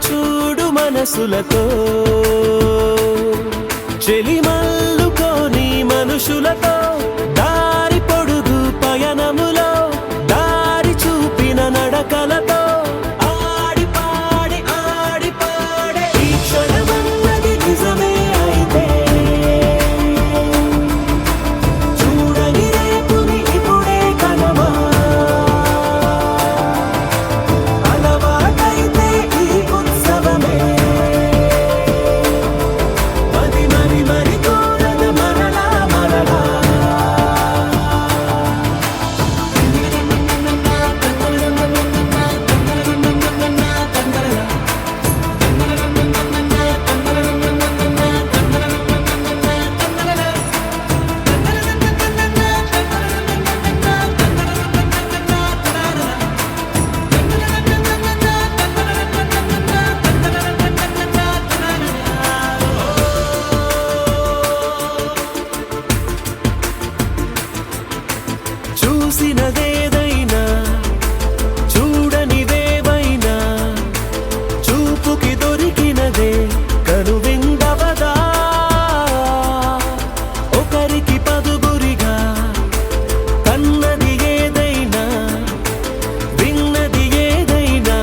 చూడు మనసులతో చెలిమల్లుకోని మనుషులతో దారి పొడుగు పయనములో దారి చూపిన నడకలతో ఆడి పాడి ఈ క్షణమన్నది నిజమే అయితే చూడని రేపుని ఇప్పుడే కలవా అలవాటైతే ఈ ఉత్సవమే మరి కోరద మరలా మరలా చూసినదేదైనా చూడనిదేవైనా చూపుకి దొరికినదే కనువిందవదా ఒకరికి పదుగురిగా కన్నది ఏదైనా విన్నది ఏదైనా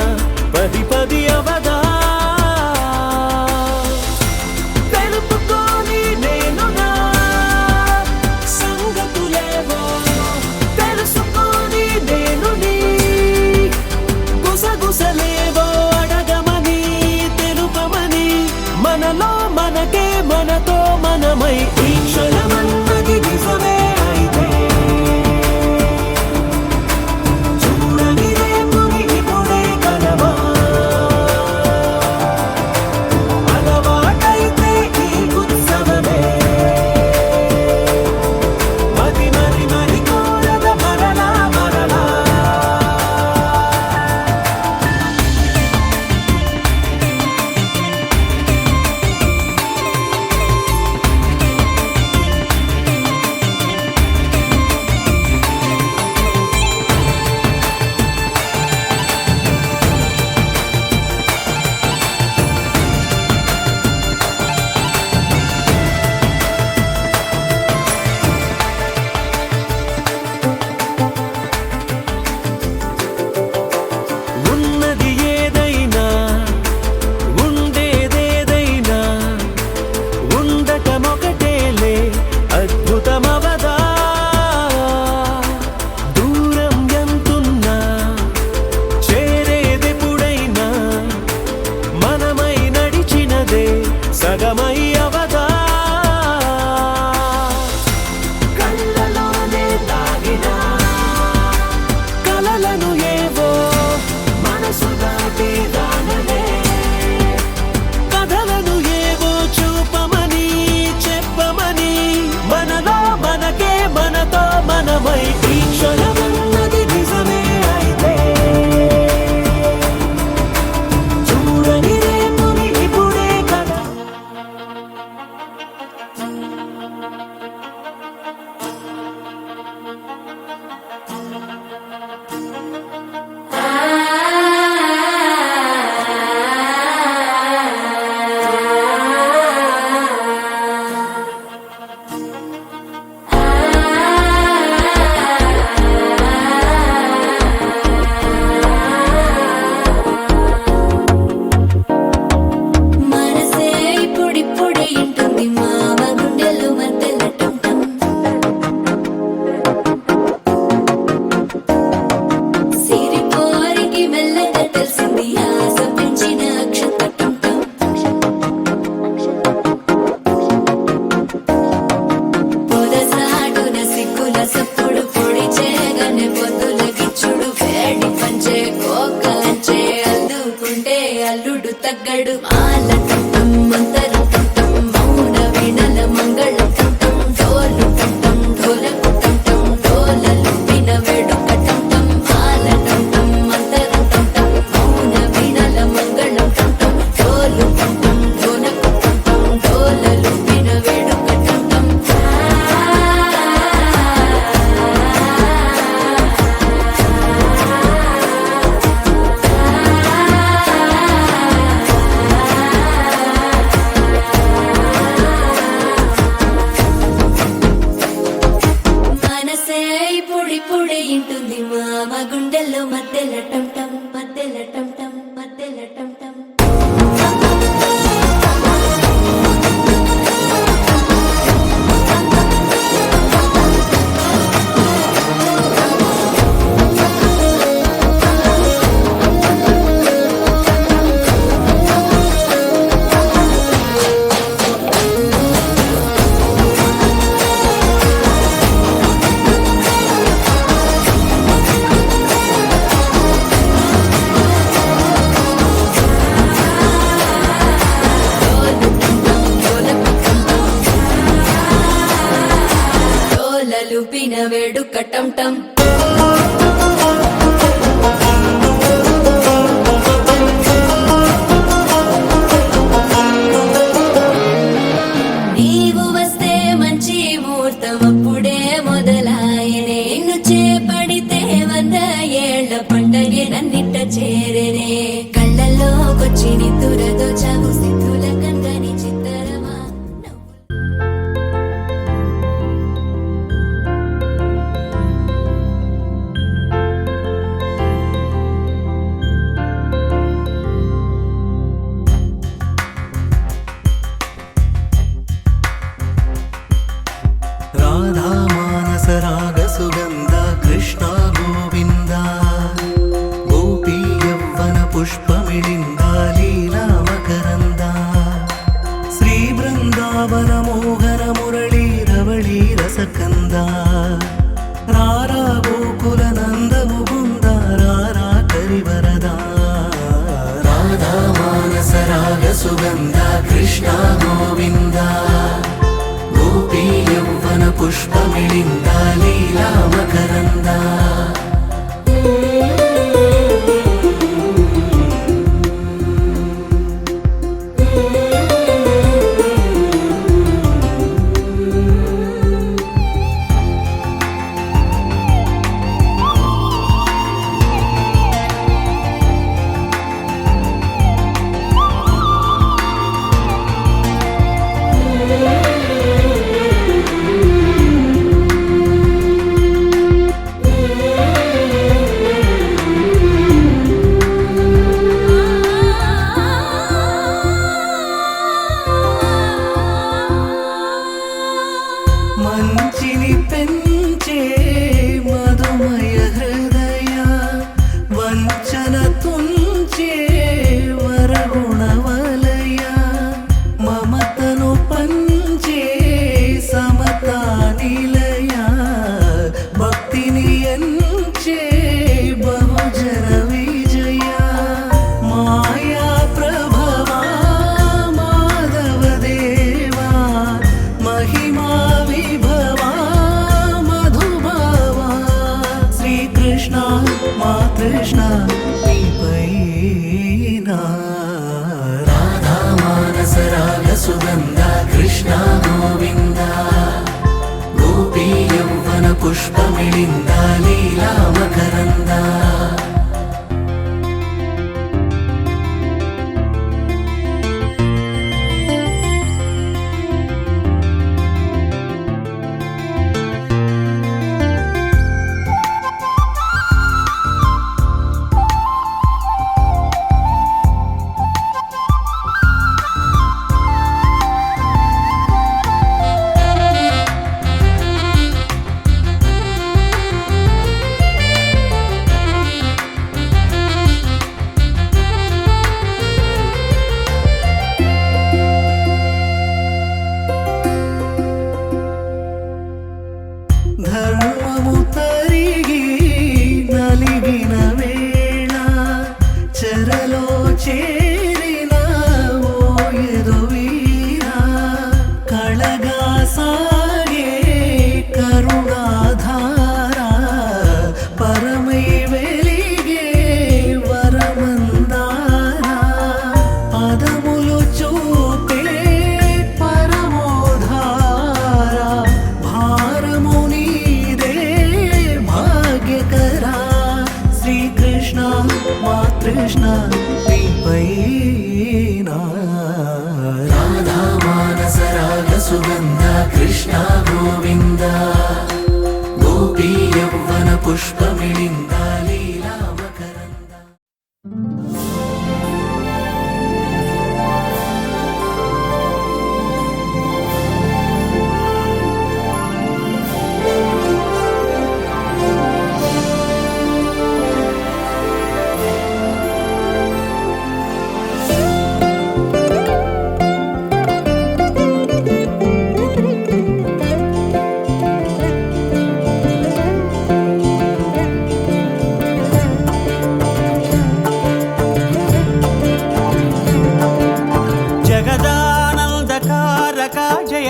పది పది అవదా తెలుపుకోని నేను నా సంగతులేవో తెలుసుకొని నేను నీ గుసగుసలేవో అడగమని తెలుపమని మనలో మనకే మనతో మనమై ఈ క్షణమన్నది నిజమే అయితే చూడని రేపుని ఇప్పుడే కలవా అలవాటైతే ఈ ఉత్సవమే మరి కోరద మరలా మరలా ఉన్నది ఏదైనా ఉండేదేదైనా ఉండటమొకటేలే అద్భుతమవదా దూరం ఎంతున్నా చేరేదెప్పుడైనా మనమై నడిచినదే సగమై అవదా కళ్ళలోనే దాగిన కలలను ఏవో మనసు దాటి రానలే కథలను ఏవో చూపమని చెప్పమని మనలో మనకే మనతో మనమై ఈ క్షణమన్నది నిజమే అయితే చూడని రేపుని ఇప్పుడే కదా మనసే ఇప్పుడిప్పుడే ఇంటుంది మామ గుండెలు మధ్యలటం సిరిపోరికి మెల్లగా తెలిసింది ఆశ పెంచిన అక్షతటం పొదసాటున సిగ్గుల సప్పుడు పొడి చేయగానే పొద్దుల గిచ్చుడు వేడి పంచే కోకలంచే అల్లుకుంటే అల్లుడు తగ్గడు మాల కంఠం మంతరం కంఠం మౌన వీణల మంగళ కంఠం డోలు కంఠం ఢోలకు కంఠం డోలలు విన వేడుక కంఠం మాల కంఠం మంతరం కంఠం మౌన వీణల మంగళ కంఠం డోలు కంఠం ఢోలకు కంఠం డోలలు విన వేడుక కంఠం టమ్ టమ్ లూపిన వేడుక టం టం నీవు వస్తే మంచి ముహూర్తం అప్పుడే మొదలాయనే నిన్ను చేపడితే 100 ఏళ్ల పండగే నన్నిట్ట చేరేనే కళ్ళల్లోకొచ్చి నిద్దురదోచావు సిద్ధుల కందని చిత్తరమా రాధా మానస రాగ సుగంధ కృష్ణ గోవింద గోపీ యవ్వన పుష్పమిళింద లీలా మకరంద శ్రీ బృందావన మోహన మురళీ రవళీ రసకంద రారా గోకుల నంద ముకుంద రారా కరివరద రాధా మానస రాగ సుగంధ కృష్ణ గోవింద గోపీ యవ్వన పుష్పమిళింద లీలా మకరంద మంచిని పెంచే మధుమయ హృదయ వంచన తుంచే వరగుణ వలయ మమతను పంచే సమతా నిలయ భక్తిని ఎంచే బహుజన విజయ మాయా ప్రభవా మాధవ దేవా మహిమా విభవా మధుభావా శ్రీకృష్ణ మా కృష్ణ నీపైనా రాధా మానస రాగ సుగంధ కృష్ణ గోవింద గోపీ యవ్వన పుష్పమిళింద లీలా మకరంద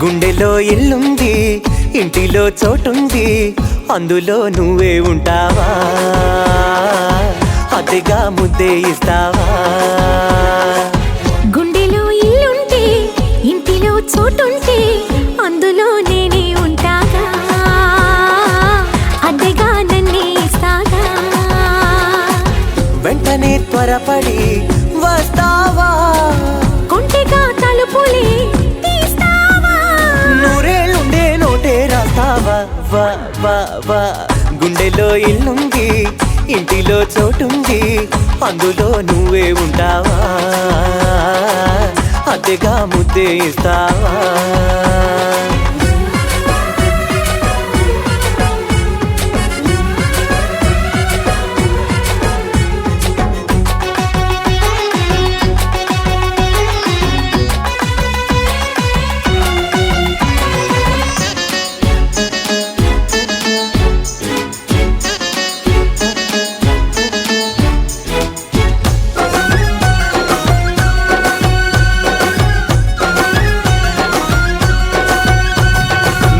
గుండెలో ఇల్లుంది ఇంటిలో చోటుంది అందులో నువ్వే ఉంటావా అతిగా ముద్దే ఇస్తావా గుండెలో ఇల్లుంటే ఇంటిలో చోటుంటే అందులో నేనే ఉంటాగా అద్దెగా నన్నే ఇస్తాగా వెంటనే త్వరపడి వస్తావా కొంటెగా తలుపులే తీస్తావా నూరేళ్ళుండే నోటే రాస్తావా వా వా వా గుండెలో ఇల్లుంది ఇంటిలో చోటుంది అందులో నువ్వే ఉంటావా అద్దెగా ముద్దే ఇస్తావా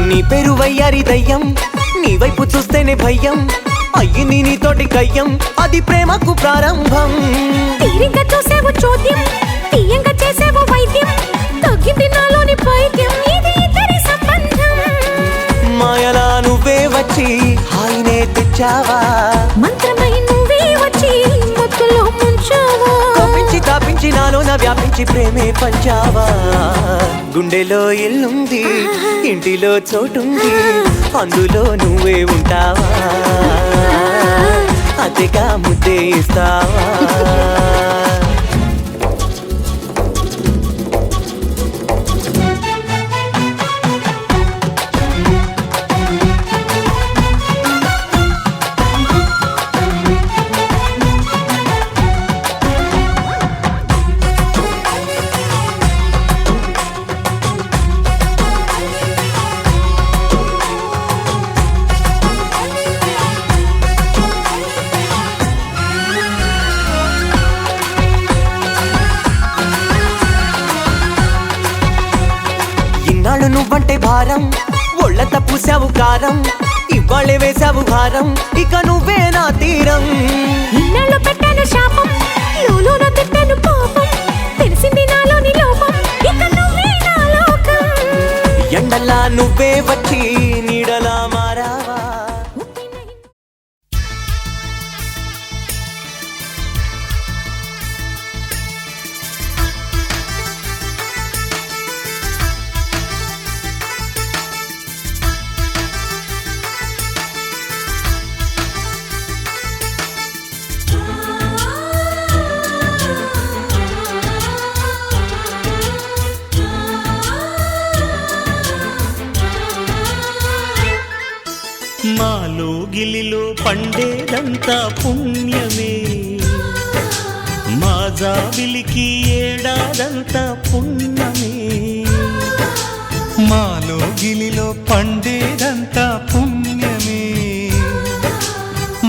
నీ పేరు వయ్యారి దయ్యం నీ వైపు చూస్తేనే భయం అయ్యింది నీతోటి కయ్యం అది ప్రేమకు ప్రారంభం తీరిగ్గా చూసేవు చోద్యం తీయంగా చేసేవు వైద్యం తగ్గింది నాలోని పైద్యం ఇది ఇద్దరి సంబంధం మాయలా నువ్వే వచ్చి హాయినే తెచ్చావా మంత్రమై నువ్వే వచ్చి మత్తులో ముంచావా కప్పించి తాపించి నాలోన వ్యాపించి ప్రేమే పంచావా గుండెలో ఇల్లుంది ఇంటిలో చోటుంది అందులో నువ్వే ఉంటావా అతిగా ముద్దే ఇస్తావా ఇన్నాళ్ళు నువ్వంటే భారం ఒళ్ళంత పూసావు కారం ఇవాళే వేసావు భారం ఇక నువ్వే నా తీరం ఇన్నాళ్ళు పెట్టాను శాపం లోలోన తిట్టాను పాపం తెలిసింది నాలోని లోపం ఇక నువ్వే నా లోకం ఎండలా నువ్వే వచ్చి నీడలా మారావా మాలో గిలిలో పండేదంతా పుణ్యమే మా జాబిలికి ఏడాదంతా పుణ్యమే మాలో గిలిలో పండేదంతా పుణ్యమే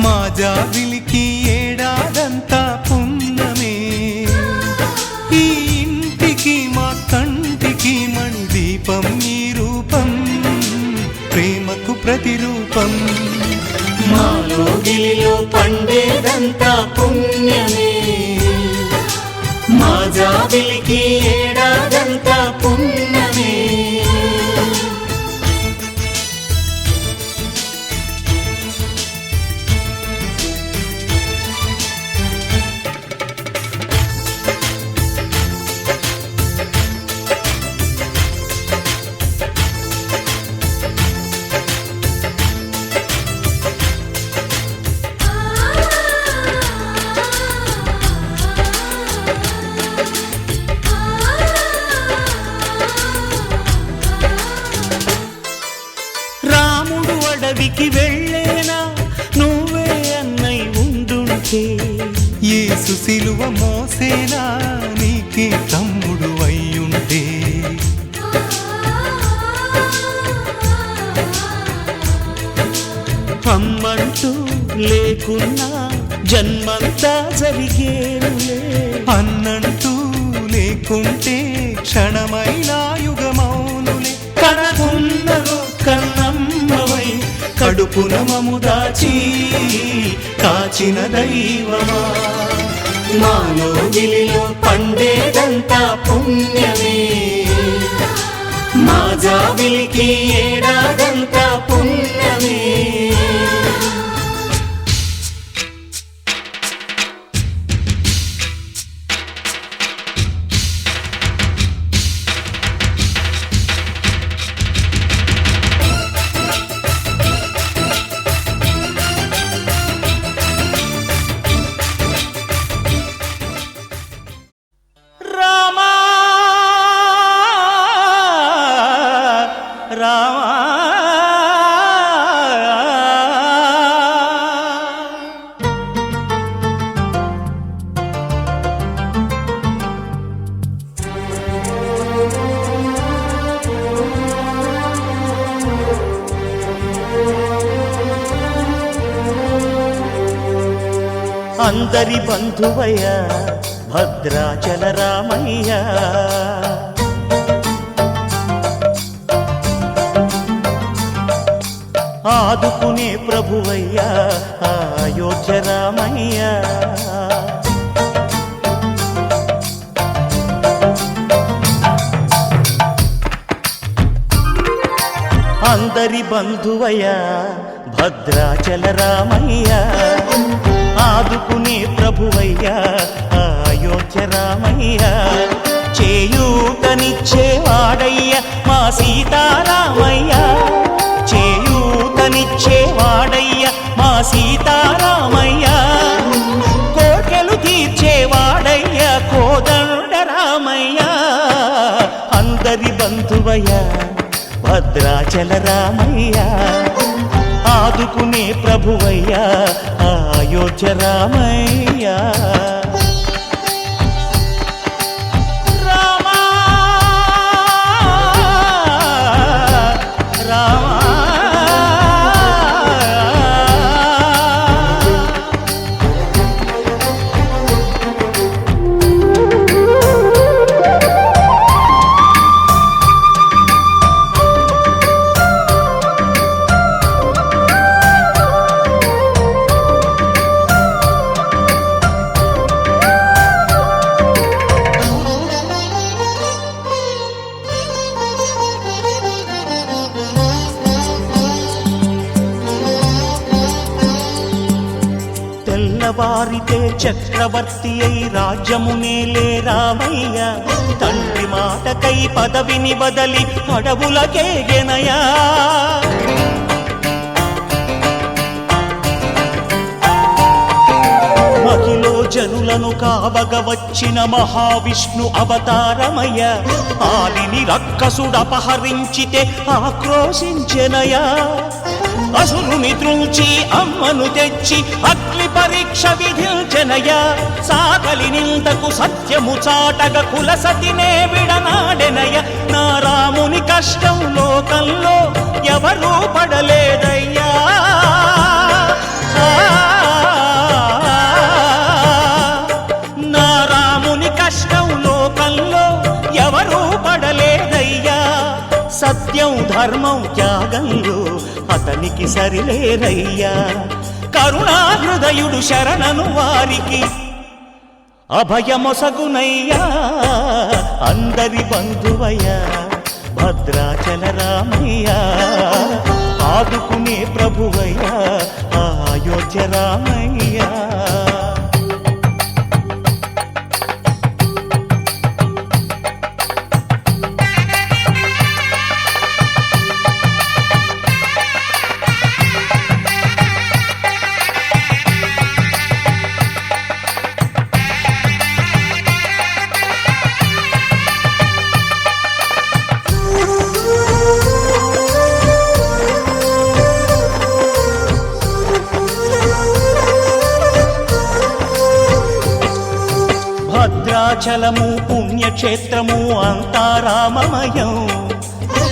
మా జాబిలికి ఏడాదంతా పుణ్యమే ఈ ఇంటికి మా కంటికి మణి దీపం ఈ రూపం ప్రేమకు ప్రతిరూపం మాలో గిలిలో పండేదంతా పుణ్యమే మా జాబిలికి ఏడాదంతా పుణ్యమే అడవికి వెళ్ళేనా నువ్వే అన్నై ఉండుంటే యేసు సిలువ మోసేనా నీకే తమ్ముడు అయ్యుంటే అమ్మంటూ లేకున్నా జన్మంతా జరిగేనులే అన్నంటూ లేకుంటే క్షణమైనా యుగమౌనులే కడుపున మము దాచి కాచిన దైవమా మాలో గిలిలో పండేదంతా పుణ్యమే మా జాబిలికి ఏడాదంతా పుణ్యమే అందరి బంధువయ్య భద్రాచల రామయ్య ఆదుకునే ప్రభువయ్య అయోధ్య రామయ్య అందరి బంధువయ్య భద్రాచల రామయ్య ఆదుకునే ప్రభువయ్యా అయోధ్య రామయ్య చేయూతనిచ్చేవాడయ్య మా సీతారామయ్య చేయూతనిచ్చేవాడయ్య మా సీతారామయ్య కోర్కెలు తీర్చేవాడయ్య కోదండ రామయ్య అందరి బంధువయ్య భద్రాచల రామయ్య ఆదుకునే ప్రభువయ్యా అయోధ్య రామయ్య రామా రామా వారితే చక్రవర్తి అయి రాజ్యమునేలే రామయ్య తండ్రి మాటకై పదవిని బదలి అడవులకేగెనయా మహిలో జనులను కావగ వచ్చిన మహావిష్ణు అవతారమయ్య ఆలిని రక్కసుడపహరించితే ఆక్రోశించెనయా అసురుని త్రుంచి అమ్మను తెచ్చి అగ్ని పరీక్ష విధించెనయ సాకలి నిందకు సత్యము చాటగ కులసతినే విడనాడెనయ నా రాముని కష్టం లోకంలో ఎవరూ పడలేదయ్యా నా రాముని కష్టం లోకంలో ఎవరూ పడలేదయ్యా సత్యం ధర్మం త్యాగంలో అతనికి సరిలేరయ్యా కరుణాహృదయుడు శరణను వారికి అభయమొసగునయ్యా అందరి బంధువయ్యా భద్రాచల రామయ్య ఆదుకునే ప్రభువయ్యా అయోధ్య రామయ్య భద్రాచలము పుణ్యక్షేత్రము అంతా రామమయం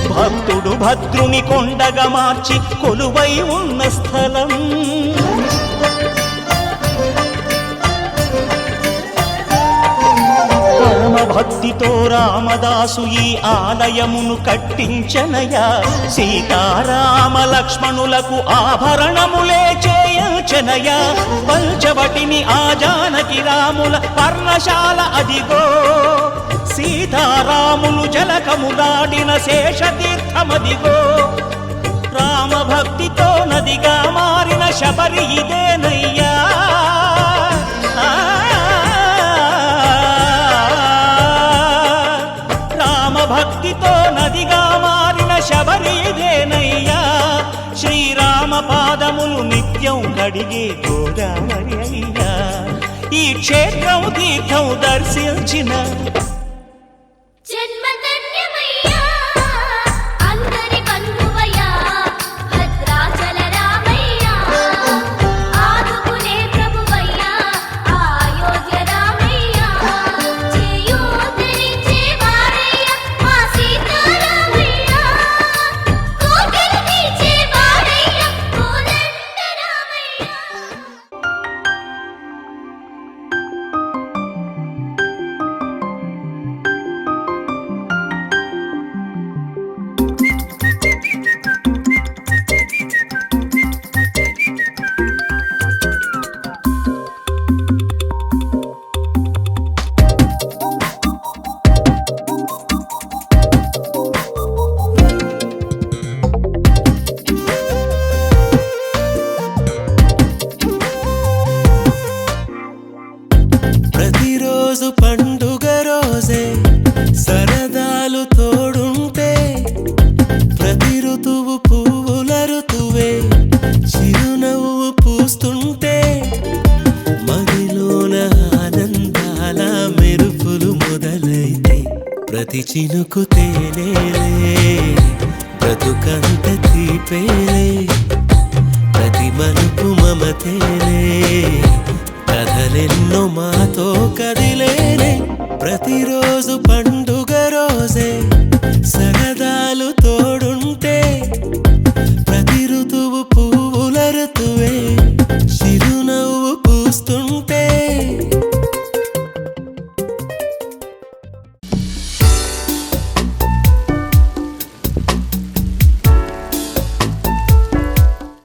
భక్తుడు భద్రుని కొండగా మార్చి కొలువై ఉన్న స్థలం పరమ భక్తితో రామదాసు ఈ ఆలయమును కట్టించనయా సీతారామ లక్ష్మణులకు ఆభరణములే చేయించనయా పంచవటిని ఆ జానకి రాముల పర్ణశాల అదిగో సీతారాములు జలకములాడిన శేషతీర్థమదిగో రామ భక్తితో నదిగా మారిన శబరి ఇదేనయ్యా రామ భక్తితో నదిగా మారిన శబరి ఇదేనయ్యా శ్రీరామ పాదములు నిత్యం కడిగే గోదావరి అయ్యా ఈ క్షేత్రం తీర్థం దర్శించిన జన్మధన్యమయ్యా అందరి బంధువయ్యా భద్రాచల రామయ్యా ఆదుకునే ప్రభువయ్యా అయోధ్య రామయ్యా చేయూతనిచ్చే వారయ్యా మా సీతారామయ్యా కోటలు తీర్చే వారయ్యా కోదండ రామయ్యా ప్రతిరోజు పండుగ రోజే సరదాలు తోడుంటే ప్రతి ఋతువు పువ్వుల ఋతువే చిరునవ్వు పూస్తుంటే మదిలోన ఆనందాల మెరుపులు మొదలైతే ప్రతి చినుకు తేనేలే బ్రతుకంత తీపేలే ప్రతి మలుపు మమతేలే కథలెన్నో మాతో కదిలేనే ప్రతిరోజు పండుగ రోజే సరదాలు